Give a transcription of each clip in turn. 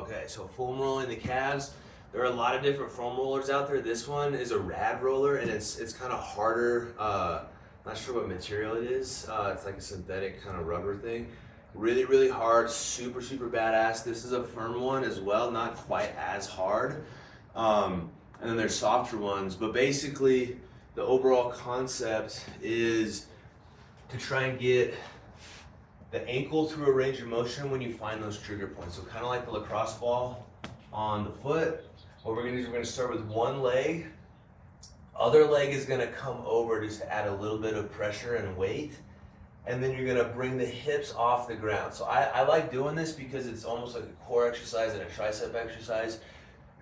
Okay, so foam rolling the calves. There are a lot of different foam rollers out there. This one is a rad roller, and it's kind of harder. Not sure what material it is. It's like a synthetic kind of rubber thing. Really, really hard. Super, super badass. This is a firm one as well, not quite as hard. And then there's softer ones, but basically the overall concept is to try and get the ankle through a range of motion when you find those trigger points. So kind of like the lacrosse ball on the foot. What we're gonna do is we're gonna start with one leg. Other leg is gonna come over just to add a little bit of pressure and weight. And then you're gonna bring the hips off the ground. So I like doing this because it's almost like a core exercise and a tricep exercise.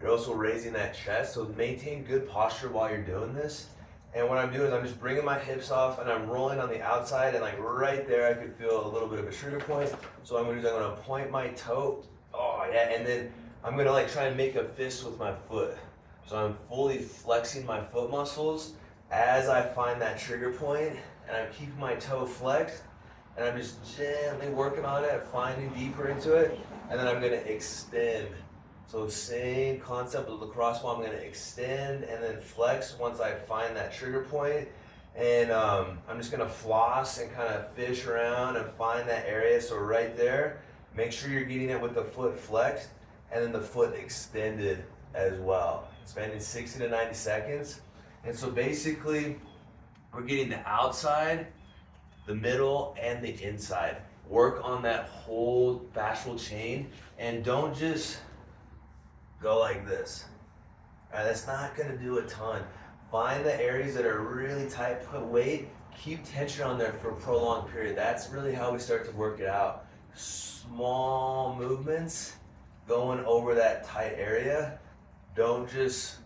You're also raising that chest, so maintain good posture while you're doing this. And what I'm doing is I'm just bringing my hips off and I'm rolling on the outside, and like right there I could feel a little bit of a trigger point. So what I'm gonna do is I'm gonna point my toe, oh yeah, and then I'm gonna like try and make a fist with my foot. So I'm fully flexing my foot muscles as I find that trigger point, and I'm keeping my toe flexed, and I'm just gently working on it, finding deeper into it, and then I'm gonna extend. So same concept of the lacrosse ball, I'm gonna extend and then flex once I find that trigger point. And I'm just gonna floss and kind of fish around and find that area. So right there, make sure you're getting it with the foot flexed and then the foot extended as well. Spending 60 to 90 seconds. And so basically, we're getting the outside, the middle, and the inside. Work on that whole fascial chain, and don't just go like this. All right, that's not gonna do a ton. Find the areas that are really tight, put weight, keep tension on there for a prolonged period. That's really how we start to work it out. Small movements, going over that tight area. Don't just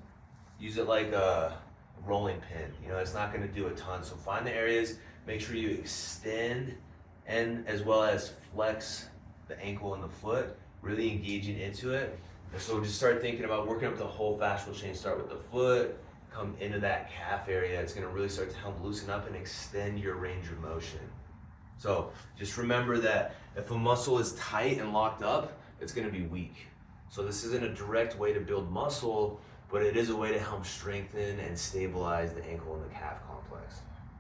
use it like a rolling pin. You know, it's not gonna do a ton. So find the areas, make sure you extend and as well as flex the ankle and the foot, really engaging into it. And so just start thinking about working up the whole fascial chain. Start with the foot, come into that calf area. It's gonna really start to help loosen up and extend your range of motion. So just remember that if a muscle is tight and locked up, it's gonna be weak. So this isn't a direct way to build muscle, but it is a way to help strengthen and stabilize the ankle and the calf complex.